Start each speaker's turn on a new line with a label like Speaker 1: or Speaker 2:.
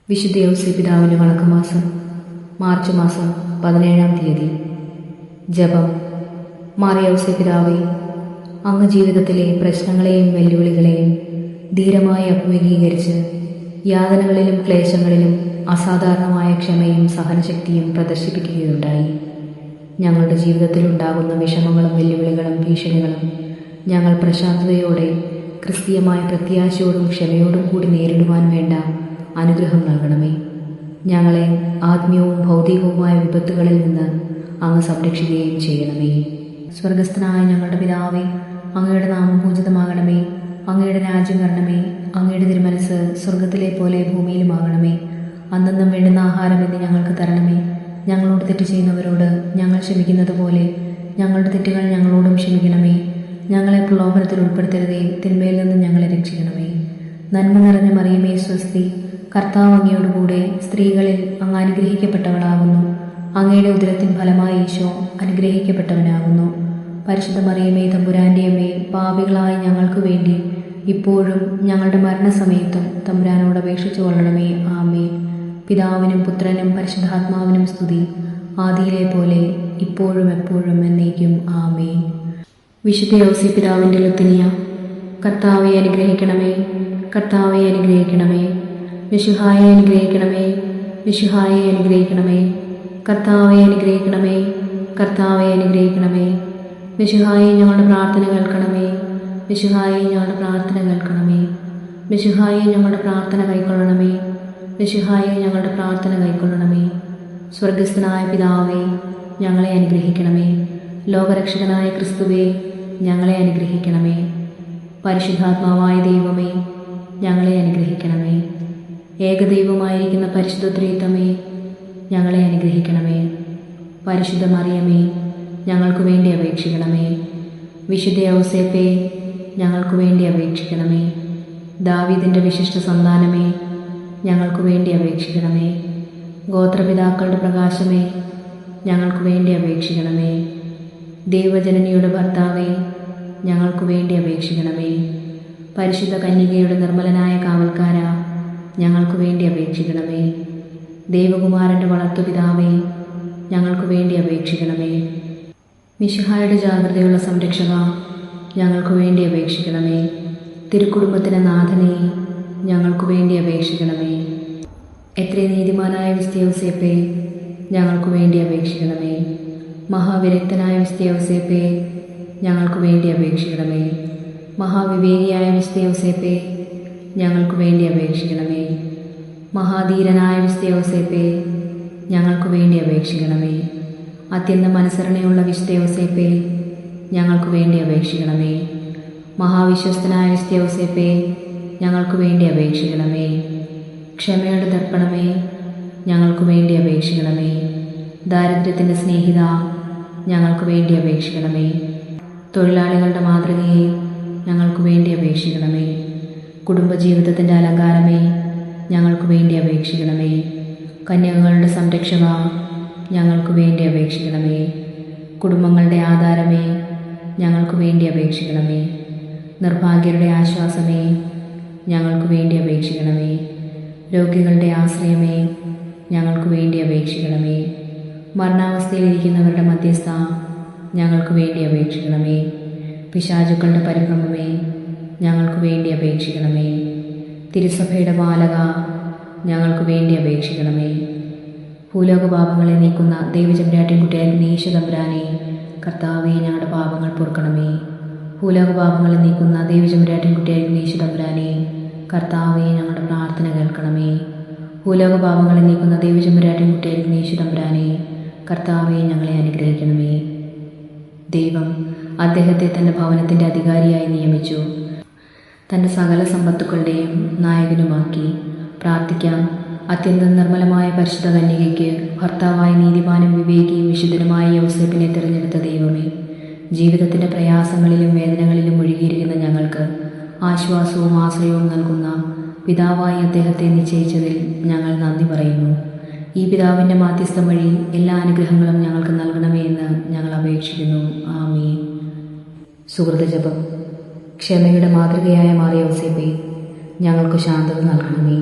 Speaker 1: വിശുദ്ധ ഔസേപ്പിതാവിൻ്റെ വണക്കമാസം മാർച്ച് മാസം 17-ാം തീയതി. ജപം. മാറിയ ഔസേപ്പിതാവേ, അങ്ങ് ജീവിതത്തിലെ പ്രശ്നങ്ങളെയും വെല്ലുവിളികളെയും ധീരമായി അഭിമുഖീകരിച്ച് യാതനകളിലും ക്ലേശങ്ങളിലും അസാധാരണമായ ക്ഷമയും സഹനശക്തിയും പ്രദർശിപ്പിക്കുകയുണ്ടായി. ഞങ്ങളുടെ ജീവിതത്തിൽ ഉണ്ടാകുന്ന വിഷമങ്ങളും വെല്ലുവിളികളും ഭീഷണികളും ഞങ്ങൾ പ്രശാന്തതയോടെ ക്രിസ്തീയമായ പ്രത്യാശയോടും ക്ഷമയോടും കൂടി നേരിടുവാൻ വേണ്ട അനുഗ്രഹം നൽകണമേ. ഞങ്ങളെ ആത്മീയവും ഭൗതികവുമായ വിപത്തുകളിൽ നിന്ന് അങ്ങ് സംരക്ഷിക്കുകയും ചെയ്യണമേ. സ്വർഗസ്ഥനായ ഞങ്ങളുടെ പിതാവേ, അങ്ങയുടെ നാമം പൂജിതമാകണമേ. അങ്ങയുടെ രാജ്യം വരണമേ. അങ്ങയുടെ തിരുമനസ് സ്വർഗത്തിലെ പോലെ ഭൂമിയിലുമാകണമേ. അന്നന്നും വേണ്ടുന്ന ആഹാരം ഇന്ന് ഞങ്ങൾക്ക് തരണമേ. ഞങ്ങളോട് തെറ്റ് ചെയ്യുന്നവരോട് ഞങ്ങൾ ക്ഷമിക്കുന്നത് പോലെ ഞങ്ങളുടെ തെറ്റുകൾ ഞങ്ങളോടും ക്ഷമിക്കണമേ. ഞങ്ങളെ പ്രലോഭനത്തിൽ ഉൾപ്പെടുത്തരുതേ, തിന്മയിൽ നിന്ന് ഞങ്ങളെ രക്ഷിക്കണമേ. നന്മ നിറഞ്ഞ മറിയമേ, സ്വസ്തി. കർത്താവ് അങ്ങയോടുകൂടെ സ്ത്രീകളിൽ അങ്ങ് അനുഗ്രഹിക്കപ്പെട്ടവളാകുന്നു. അങ്ങയുടെ ഉദരത്തിൻ ഫലമായി ഈശോ അനുഗ്രഹിക്കപ്പെട്ടവനാകുന്നു. പരിശുദ്ധ മറിയമേ, തമ്പുരാൻ്റെ അമ്മേ, പാപികളായ ഞങ്ങൾക്ക് വേണ്ടി ഇപ്പോഴും ഞങ്ങളുടെ മരണസമയത്തും തമ്പുരാനോട് അപേക്ഷിച്ചു കൊള്ളണമേ. ആമേൻ. പിതാവിനും പുത്രനും പരിശുദ്ധാത്മാവിനും സ്തുതി, ആദിയിലെ പോലെ ഇപ്പോഴും എപ്പോഴും എന്നേക്കും. ആമേൻ. വിശുദ്ധ ഔസേപ്പിതാവിൻ്റെ ലുത്തിനിയ. കർത്താവെ അനുഗ്രഹിക്കണമേ. കർത്താവെ അനുഗ്രഹിക്കണമേ. മിശിഹായെ അനുഗ്രഹിക്കണമേ. മിശിഹായെ അനുഗ്രഹിക്കണമേ. കർത്താവെ അനുഗ്രഹിക്കണമേ. കർത്താവെ അനുഗ്രഹിക്കണമേ. മിശിഹായെ ഞങ്ങളുടെ പ്രാർത്ഥന കേൾക്കണമേ. മിശിഹായെ ഞങ്ങളുടെ പ്രാർത്ഥന കേൾക്കണമേ. മിശിഹായെ ഞങ്ങളുടെ പ്രാർത്ഥന കൈക്കൊള്ളണമേ. മിശിഹായെ ഞങ്ങളുടെ പ്രാർത്ഥന കൈക്കൊള്ളണമേ. സ്വർഗസ്ഥനായ പിതാവേ, ഞങ്ങളെ അനുഗ്രഹിക്കണമേ. ലോകരക്ഷകനായ ക്രിസ്തുവേ, ഞങ്ങളെ അനുഗ്രഹിക്കണമേ. പരിശുദ്ധാത്മാവായ ദൈവമേ, ഞങ്ങളെ അനുഗ്രഹിക്കണമേ. ഏകദൈവമായിരിക്കുന്ന പരിശുദ്ധ ത്രിത്വമേ, ഞങ്ങളെ അനുഗ്രഹിക്കണമേ. പരിശുദ്ധ മറിയമേ, ഞങ്ങൾക്ക് വേണ്ടി അപേക്ഷിക്കണമേ. വിശുദ്ധ ഔസേപ്പേ, ഞങ്ങൾക്ക് വേണ്ടി അപേക്ഷിക്കണമേ. ദാവീദിൻ്റെ വിശിഷ്ട സന്താനമേ, ഞങ്ങൾക്ക് വേണ്ടി അപേക്ഷിക്കണമേ. ഗോത്രപിതാക്കളുടെ പ്രകാശമേ, ഞങ്ങൾക്ക് വേണ്ടി അപേക്ഷിക്കണമേ. ദൈവജനനിയുടെ ഭർത്താവേ, ഞങ്ങൾക്ക് വേണ്ടി അപേക്ഷിക്കണമേ. പരിശുദ്ധ കന്യകയുടെ നിർമ്മലനായ കാവൽക്കാര, ഞങ്ങൾക്ക് വേണ്ടി അപേക്ഷിക്കണമേ. ദൈവകുമാരൻ്റെ വളർത്തുപിതാവേ, ഞങ്ങൾക്ക് വേണ്ടി അപേക്ഷിക്കണമേ. മിശിഹായുടെ ജാഗ്രതയുള്ള സംരക്ഷക, ഞങ്ങൾക്ക് വേണ്ടി അപേക്ഷിക്കണമേ. തിരുക്കുടുംബത്തിൻ്റെ നാഥനെ, ഞങ്ങൾക്ക് വേണ്ടി അപേക്ഷിക്കണമേ. എത്രയും നീതിമാനായ വിശുദ്ധ ഔസേപ്പേ, ഞങ്ങൾക്ക് വേണ്ടി അപേക്ഷിക്കണമേ. മഹാവിരക്തനായ വിശുദ്ധ ഔസേപ്പേ, ഞങ്ങൾക്ക് വേണ്ടി അപേക്ഷിക്കണമേ. മഹാവിവേകിയായ വിശുദ്ധ ഔസേപ്പേ, ഞങ്ങൾക്ക് വേണ്ടി അപേക്ഷിക്കണമേ. മഹാധീരനായ വിശുദ്ധ ഔസേപ്പേ, ഞങ്ങൾക്ക് വേണ്ടി അപേക്ഷിക്കണമേ. അത്യന്തം അനുസരണയുള്ള വിശുദ്ധ ഔസേപ്പേ, ഞങ്ങൾക്ക് വേണ്ടി അപേക്ഷിക്കണമേ. മഹാവിശ്വസ്തനായ വിശുദ്ധ ഔസേപ്പേ, ഞങ്ങൾക്ക് വേണ്ടി അപേക്ഷിക്കണമേ. ക്ഷമയുടെ ദർപ്പണമേ, ഞങ്ങൾക്ക് വേണ്ടി അപേക്ഷിക്കണമേ. ദാരിദ്ര്യത്തിൻ്റെ സ്നേഹിത, ഞങ്ങൾക്ക് വേണ്ടി അപേക്ഷിക്കണമേ. തൊഴിലാളികളുടെ മാതൃകയെ, ഞങ്ങൾക്ക് വേണ്ടി അപേക്ഷിക്കണമേ. കുടുംബജീവിതത്തിൻ്റെ അലങ്കാരമേ, ഞങ്ങൾക്ക് വേണ്ടി അപേക്ഷിക്കണമേ. കന്യകകളുടെ സംരക്ഷക, ഞങ്ങൾക്ക് വേണ്ടി അപേക്ഷിക്കണമേ. കുടുംബങ്ങളുടെ ആധാരമേ, ഞങ്ങൾക്ക് വേണ്ടി അപേക്ഷിക്കണമേ. നിർഭാഗ്യരുടെ ആശ്വാസമേ, ഞങ്ങൾക്ക് വേണ്ടി അപേക്ഷിക്കണമേ. രോഗികളുടെ ആശ്രയമേ, ഞങ്ങൾക്ക് വേണ്ടി അപേക്ഷിക്കണമേ. മരണാവസ്ഥയിലിരിക്കുന്നവരുടെ മധ്യസ്ഥ, ഞങ്ങൾക്ക് വേണ്ടി അപേക്ഷിക്കണമേ. പിശാചുക്കളുടെ പരിഭ്രമമേ, ഞങ്ങൾക്ക് വേണ്ടി അപേക്ഷിക്കണമേ. തിരുസഭയുടെ പാലക, ഞങ്ങൾക്ക് വേണ്ടി അപേക്ഷിക്കണമേ. ഭൂലോക പാപങ്ങളെ നീക്കുന്ന ദൈവചന്ദ്രാട്ടിൻകുട്ടിയായിരുന്ന ഈശോ തമ്പുരാനെ, കർത്താവെ ഞങ്ങളുടെ പാപങ്ങൾ പൊറുക്കണമേ. ഭൂലോക പാപങ്ങളെ നീക്കുന്ന ദൈവചന്ദ്രാട്ടിൻകുട്ടിയായിരുന്ന ഈശോ തമ്പുരാനെ, കർത്താവെ ഞങ്ങളുടെ പ്രാർത്ഥന കേൾക്കണമേ. ഭൂലോക പാപങ്ങളെ നീക്കുന്ന ദൈവചന്ദ്രാട്ടിൻകുട്ടിയായിരുന്ന ഈശോ തമ്പുരാനെ, കർത്താവെ ഞങ്ങളെ അനുഗ്രഹിക്കണമേ. ദൈവം അദ്ദേഹത്തെ തൻ്റെ ഭവനത്തിൻ്റെ അധികാരിയായി നിയമിച്ചു. തൻ്റെ സകല സമ്പത്തുക്കളുടെയും നായകനുമാക്കി. പ്രാർത്ഥിക്കാം. അത്യന്തം നിർമ്മലമായ പരിശുദ്ധ കന്യകയ്ക്ക് ഭർത്താവായ നീതിമാനും വിവേകിയും വിശുദ്ധനുമായ യൗസേപ്പിനെ തിരഞ്ഞെടുത്ത ദൈവമേ, ജീവിതത്തിൻ്റെ പ്രയാസങ്ങളിലും വേദനകളിലും ഒഴുകിയിരിക്കുന്ന ഞങ്ങൾക്ക് ആശ്വാസവും ആശ്രയവും നൽകുന്ന പിതാവായി അദ്ദേഹത്തെ നിശ്ചയിച്ചതിൽ ഞങ്ങൾ നന്ദി പറയുന്നു. ഈ പിതാവിൻ്റെ മാധ്യസ്ഥം വഴി എല്ലാ അനുഗ്രഹങ്ങളും ഞങ്ങൾക്ക് നൽകണമേ എന്ന് ഞങ്ങൾ അപേക്ഷിക്കുന്നു. ആമീൻ. സുഹൃതജപം. ക്ഷമയുടെ മാതൃകയായ മാറിയ ഔസേപ്പേ, ഞങ്ങൾക്ക് ശാന്തത നൽകണമേ.